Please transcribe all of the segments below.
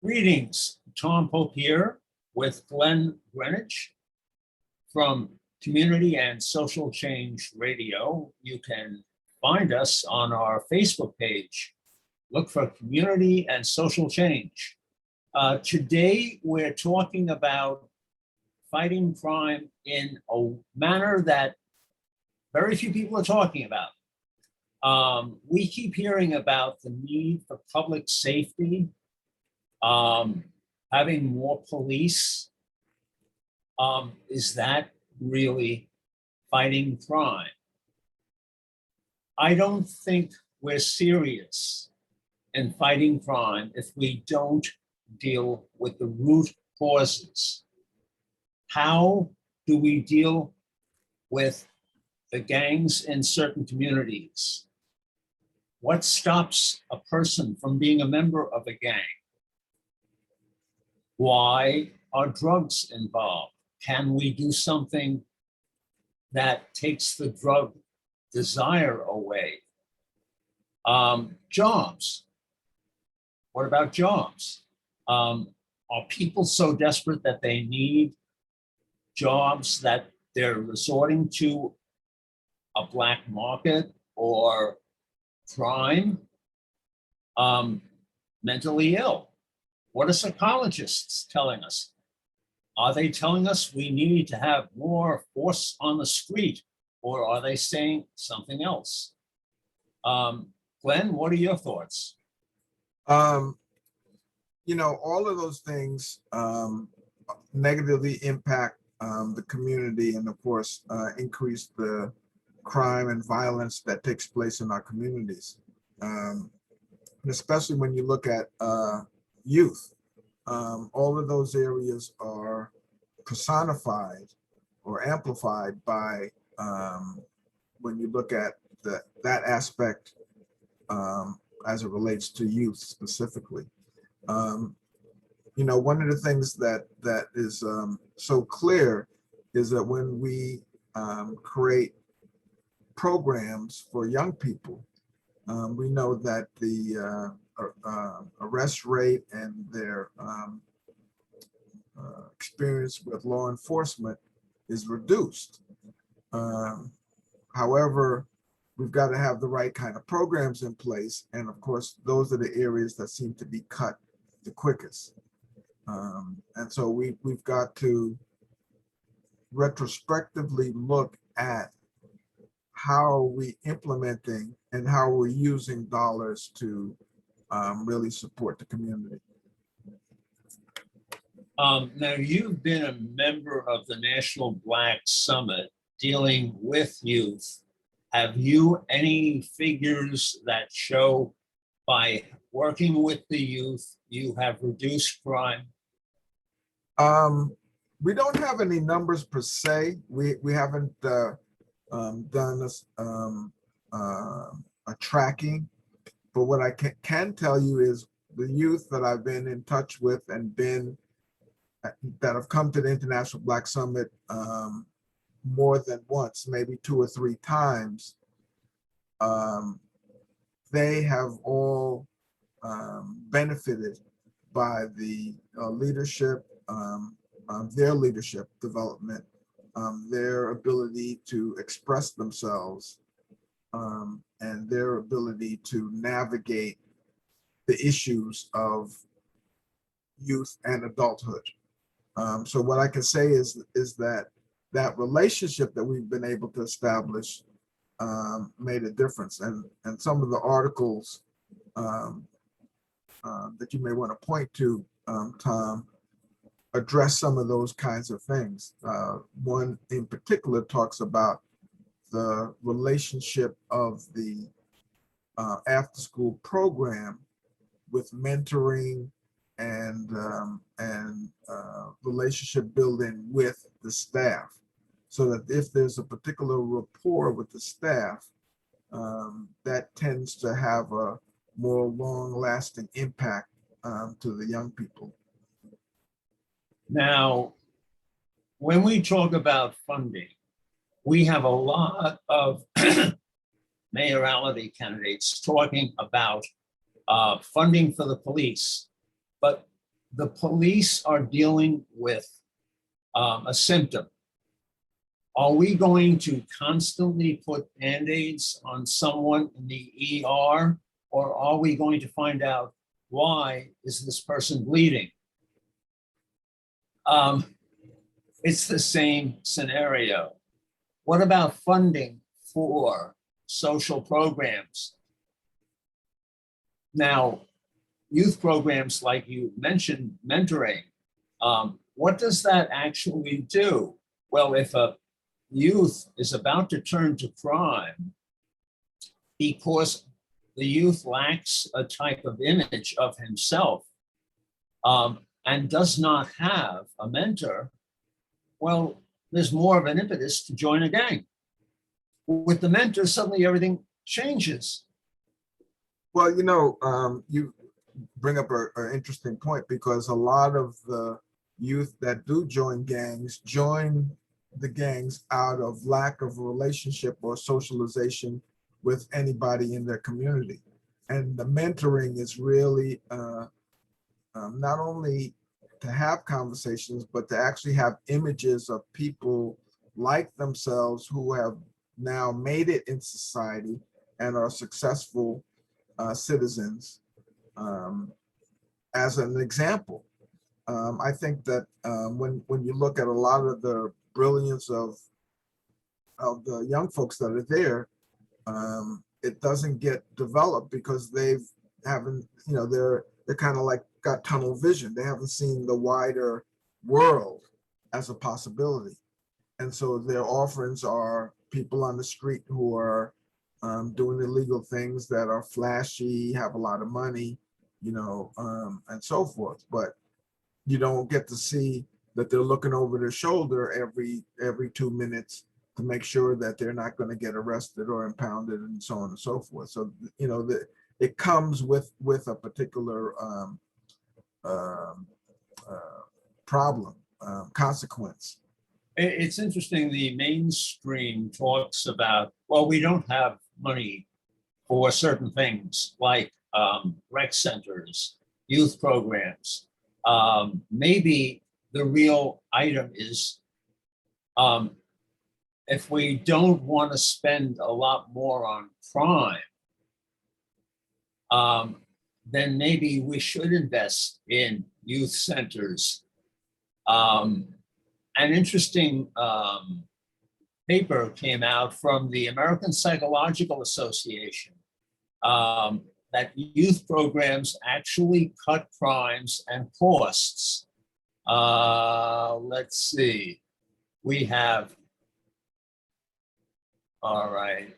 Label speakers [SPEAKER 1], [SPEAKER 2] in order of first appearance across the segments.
[SPEAKER 1] Greetings, Tom Pope here with Glenn Greenwich from Community and Social Change Radio. You can find us on our Facebook page. Look for Community and Social Change. Today, we're talking about fighting crime in a manner that very few people are talking about. We keep hearing about the need for public safety, having more police. Is that really fighting crime? I don't think we're serious in fighting crime if we don't deal with the root causes. How do we deal with the gangs in certain communities? What stops a person from being a member of a gang? Why are drugs involved? Can we do something that takes the drug desire away? Jobs. What about jobs? Are people so desperate that they need jobs that they're resorting to a black market or crime? Mentally ill. What are psychologists telling us? Are they telling us we need to have more force on the street, or are they saying something else? Glenn, what are your thoughts?
[SPEAKER 2] All of those things negatively impact the community and, of course, increase the crime and violence that takes place in our communities. And especially when you look at youth, all of those areas are personified or amplified by when you look at that aspect as it relates to youth specifically. One of the things that is so clear is that when we create programs for young people, we know that the arrest rate and their experience with law enforcement is reduced. However, we've got to have the right kind of programs in place. And of course, those are the areas that seem to be cut the quickest. And so we've got to retrospectively look at how are we implementing and how are we using dollars to really support the community.
[SPEAKER 1] Now, you've been a member of the National Black Summit dealing with youth. Have you any figures that show by working with the youth, you have reduced crime?
[SPEAKER 2] We don't have any numbers per se. We haven't done a tracking, but what I can tell you is the youth that I've been in touch with and that have come to the International Black Summit more than once, maybe 2 or 3 times, they have all benefited by the leadership, their leadership development, their ability to express themselves, and their ability to navigate the issues of youth and adulthood. So what I can say is that relationship that we've been able to establish made a difference. And some of the articles that you may want to point to, Tom, address some of those kinds of things. One in particular talks about the relationship of the after-school program with mentoring and relationship building with the staff, so that if there's a particular rapport with the staff, that tends to have a more long-lasting impact to the young people.
[SPEAKER 1] Now, when we talk about funding, we have a lot of mayoralty candidates talking about funding for the police. But the police are dealing with a symptom, are we going to constantly put Band-Aids on someone in the ER, or are we going to find out why is this person bleeding? It's the same scenario. What about funding for social programs? Now, youth programs, like you mentioned, mentoring, what does that actually do? Well, if a youth is about to turn to crime because the youth lacks a type of image of himself and does not have a mentor, well, there's more of an impetus to join a gang. With the mentor, suddenly everything changes.
[SPEAKER 2] Well, you bring up an interesting point, because a lot of the youth that do join the gangs out of lack of a relationship or socialization with anybody in their community. And the mentoring is really not only to have conversations, but to actually have images of people like themselves who have now made it in society and are successful citizens as an example. I think that when you look at a lot of the brilliance of the young folks that are there, it doesn't get developed because they're kind of like got tunnel vision. They haven't seen the wider world as a possibility. And so their offerings are people on the street who are doing illegal things that are flashy, have a lot of money, and so forth. But you don't get to see that they're looking over their shoulder every 2 minutes to make sure that they're not going to get arrested or impounded and so on and so forth. So, it comes with a particular problem, consequence.
[SPEAKER 1] It's interesting, the mainstream talks about, well, we don't have money for certain things like rec centers, youth programs. Maybe the real item is if we don't want to spend a lot more on crime, then maybe we should invest in youth centers. An interesting paper came out from the American Psychological Association that youth programs actually cut crimes and costs. Let's see, we have, all right.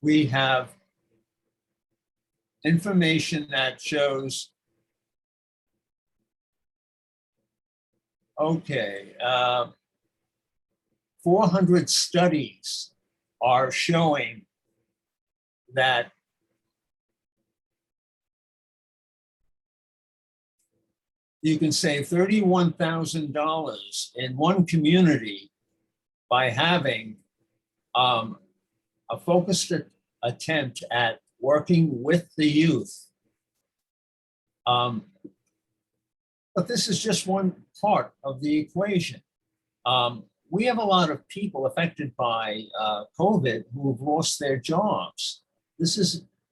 [SPEAKER 1] We have information that shows, okay, 400 studies are showing that you can save $31,000 in one community by having a focused attempt at working with the youth. But this is just one part of the equation. We have a lot of people affected by COVID who have lost their jobs.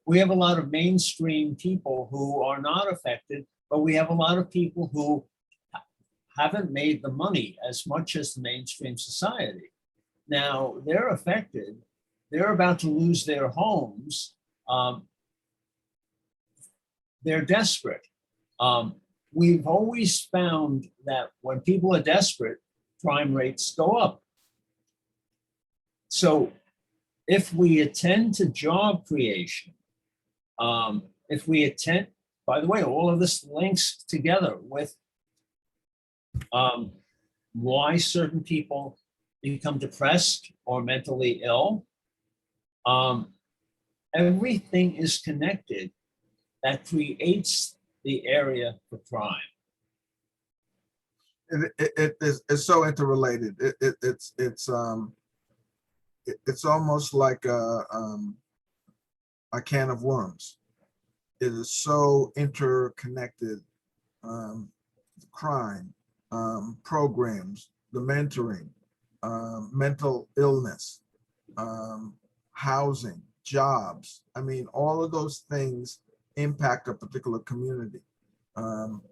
[SPEAKER 1] We have a lot of mainstream people who are not affected, but we have a lot of people who haven't made the money as much as the mainstream society. Now they're affected. They're about to lose their homes. They're desperate. We've always found that when people are desperate, crime rates go up. So if we attend to job creation, if we attend, by the way, all of this links together with why certain people become depressed or mentally ill. Everything is connected that creates the area for crime.
[SPEAKER 2] It's so interrelated. It's almost like a can of worms. It is so interconnected. Crime, programs, the mentoring, mental illness, housing, jobs. I mean, all of those things impact a particular community. Um,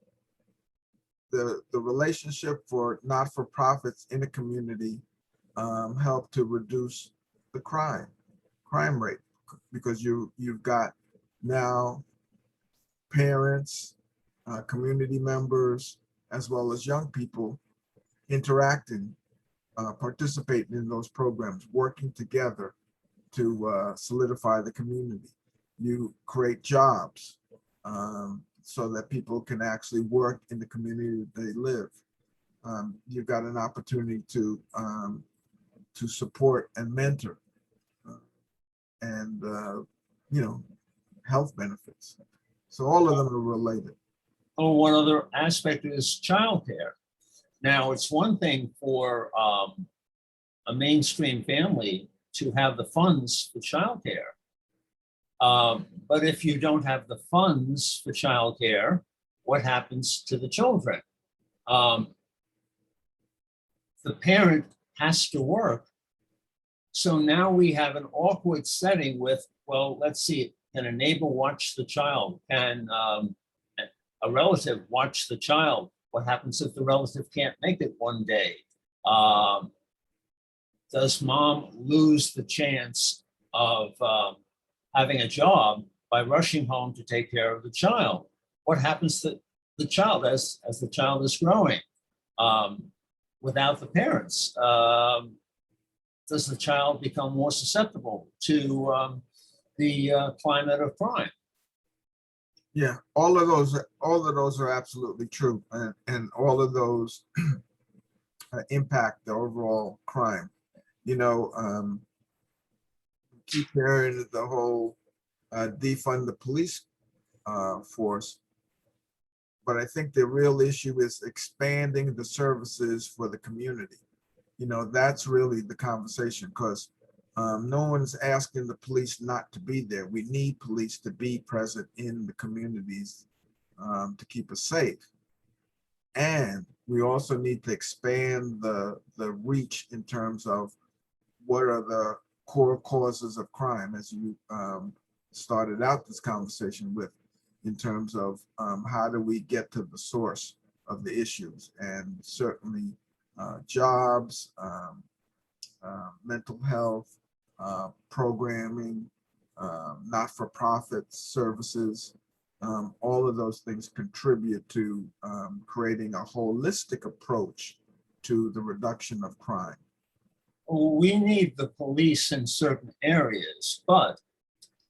[SPEAKER 2] the relationship for not-for-profits in a community help to reduce the crime rate, because you've got now parents, community members, as well as young people interacting, participating in those programs, working together to solidify the community. You create jobs so that people can actually work in the community that they live. You've got an opportunity to support and mentor, and health benefits. So all of them are related.
[SPEAKER 1] Oh, one other aspect is childcare. Now, it's one thing for a mainstream family to have the funds for childcare. But if you don't have the funds for childcare, what happens to the children? The parent has to work. So now we have an awkward setting with, well, let's see, can a neighbor watch the child? Can a relative watch the child? What happens if the relative can't make it one day? Does mom lose the chance of having a job by rushing home to take care of the child? What happens to the child as the child is growing without the parents? Does the child become more susceptible to the climate of crime?
[SPEAKER 2] Yeah, all of those are absolutely true, and all of those impact the overall crime. Keep hearing the whole defund the police force, but I think the real issue is expanding the services for the community. That's really the conversation, because no one's asking the police not to be there. We need police to be present in the communities to keep us safe. And we also need to expand the reach in terms of what are the core causes of crime, as you started out this conversation with, in terms of how do we get to the source of the issues. And certainly jobs, mental health, programming, not-for-profit services, all of those things contribute to creating a holistic approach to the reduction of crime.
[SPEAKER 1] We need the police in certain areas, but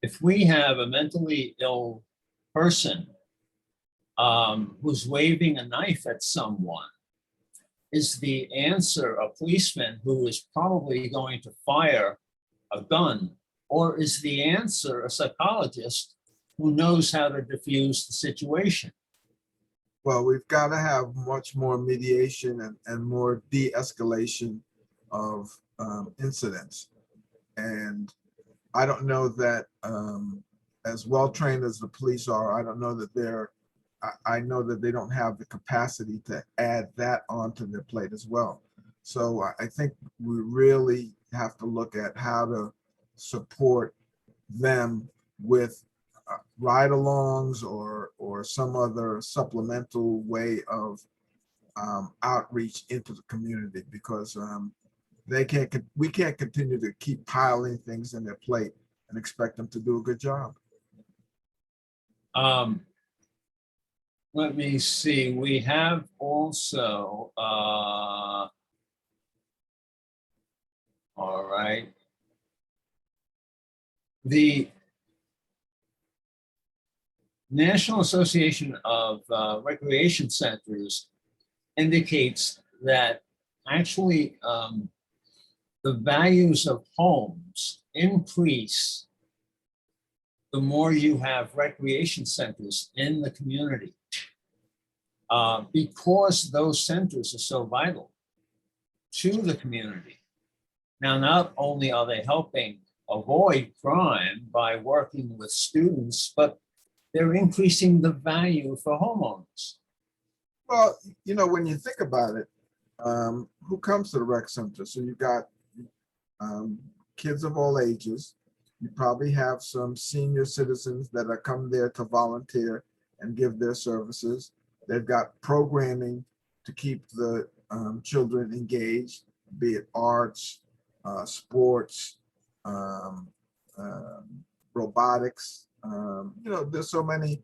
[SPEAKER 1] if we have a mentally ill person who's waving a knife at someone, is the answer a policeman who is probably going to fire a gun, or is the answer a psychologist who knows how to diffuse the situation?
[SPEAKER 2] Well, we've got to have much more mediation and more de-escalation of incidents. And I don't know that as well-trained as the police are, I don't know that I know that they don't have the capacity to add that onto their plate as well. So I think we really have to look at how to support them with ride-alongs or some other supplemental way of outreach into the community, because we can't continue to keep piling things in their plate and expect them to do a good job.
[SPEAKER 1] Let me see, we have also, all right. The National Association of Recreation Centers indicates that actually the values of homes increase the more you have recreation centers in the community, because those centers are so vital to the community. Now, not only are they helping avoid crime by working with students, but they're increasing the value for homeowners.
[SPEAKER 2] Well, when you think about it, who comes to the rec center? So you got um, kids of all ages. You probably have some senior citizens that are come there to volunteer and give their services. They've got programming to keep the children engaged, be it arts, sports, um, robotics. There's so many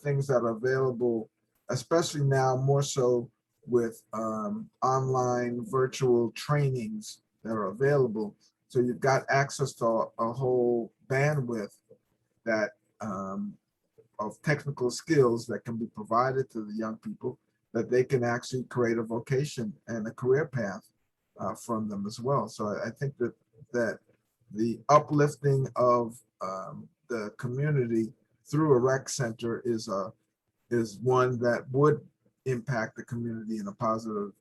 [SPEAKER 2] things that are available, especially now more so with online virtual trainings that are available. So you've got access to a whole bandwidth that of technical skills that can be provided to the young people, that they can actually create a vocation and a career path from them as well. So I think that the uplifting of the community through a rec center is one that would impact the community in a positive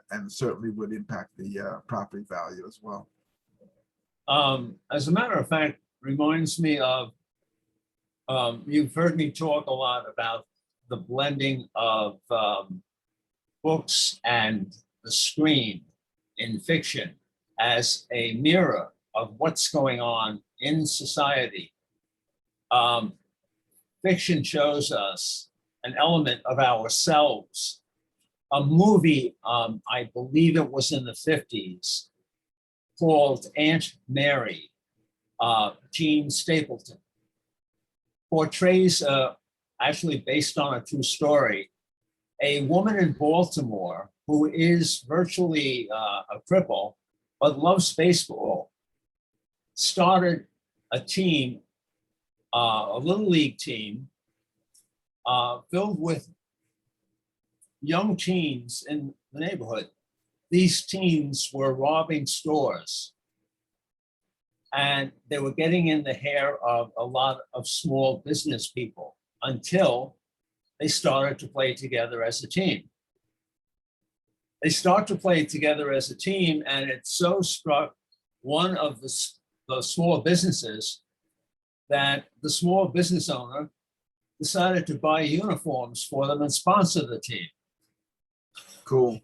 [SPEAKER 2] and certainly would impact the property value as well.
[SPEAKER 1] As a matter of fact, reminds me of, you've heard me talk a lot about the blending of books and the screen in fiction as a mirror of what's going on in society. Fiction shows us an element of ourselves. A movie, I believe it was in the 50s, called Aunt Mary, Jean Stapleton, portrays, actually based on a true story, a woman in Baltimore who is virtually a cripple, but loves baseball, started a team, a little league team, filled with young teens in the neighborhood. These teens were robbing stores, and they were getting in the hair of a lot of small business people until they started to play together as a team. They start to play together as a team, and it so struck one of the small businesses that the small business owner decided to buy uniforms for them and sponsor the team.
[SPEAKER 2] Cool.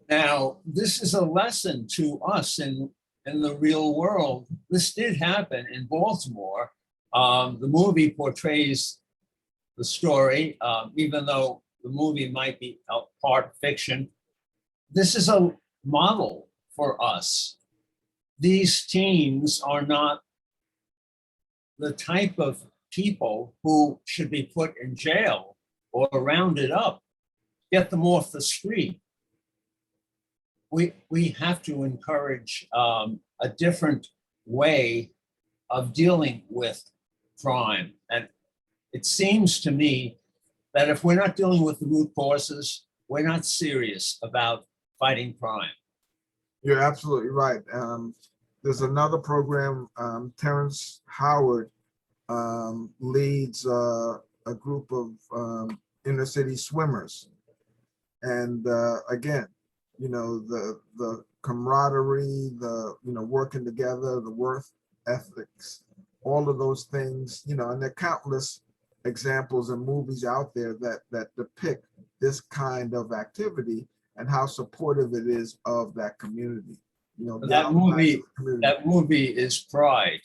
[SPEAKER 1] Now, this is a lesson to us in the real world. This did happen in Baltimore. The movie portrays the story, even though the movie might be a part fiction. This is a model for us. These teens are not the type of people who should be put in jail or rounded up. Get them off the street. We have to encourage a different way of dealing with crime. And it seems to me that if we're not dealing with the root causes, we're not serious about fighting crime.
[SPEAKER 2] You're absolutely right. There's another program, Terrence Howard leads a group of inner city swimmers. And again, the camaraderie, working together, the work ethics, all of those things, and there are countless examples and movies out there that depict this kind of activity and how supportive it is of that community.
[SPEAKER 1] That movie is Pride.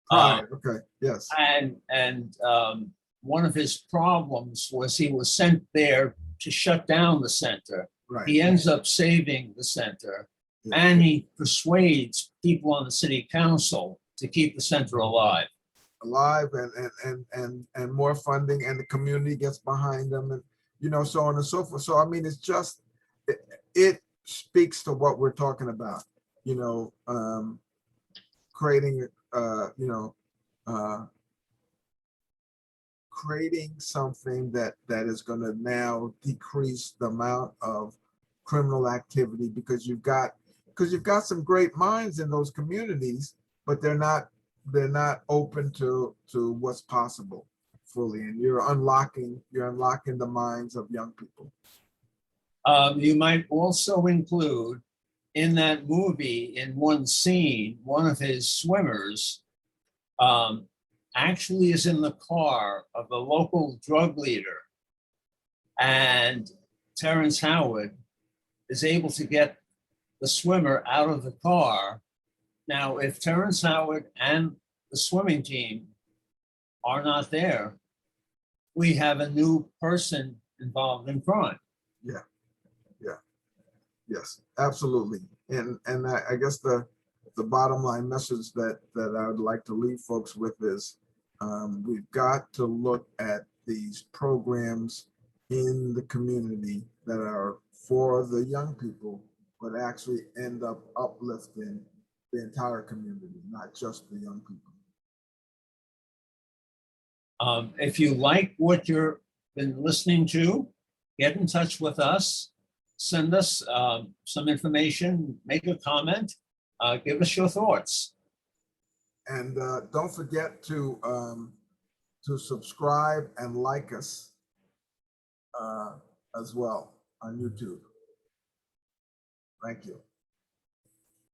[SPEAKER 2] Pride, okay, yes.
[SPEAKER 1] And one of his problems was he was sent there to shut down the center.
[SPEAKER 2] Right.
[SPEAKER 1] He ends up saving the center,
[SPEAKER 2] Yeah.
[SPEAKER 1] and he persuades people on the city council to keep the center alive.
[SPEAKER 2] And more funding, and the community gets behind them, and so on and so forth. So I mean, it's just it speaks to what we're talking about. Creating creating something that is going to now decrease the amount of criminal activity, because you've got some great minds in those communities, but they're not open to what's possible fully, and you're unlocking the minds of young people.
[SPEAKER 1] You might also include in that movie, in one scene, one of his swimmers actually is in the car of the local drug leader. And Terrence Howard is able to get the swimmer out of the car. Now, if Terrence Howard and the swimming team are not there, we have a new person involved in crime.
[SPEAKER 2] Yes, absolutely. And I guess the bottom line message that I would like to leave folks with is we've got to look at these programs in the community that are for the young people, but actually end up uplifting the entire community, not just the young people.
[SPEAKER 1] If you like what you've been listening to, get in touch with us. Send us some information, make a comment, give us your thoughts.
[SPEAKER 2] And don't forget to subscribe and like us as well on YouTube. Thank you.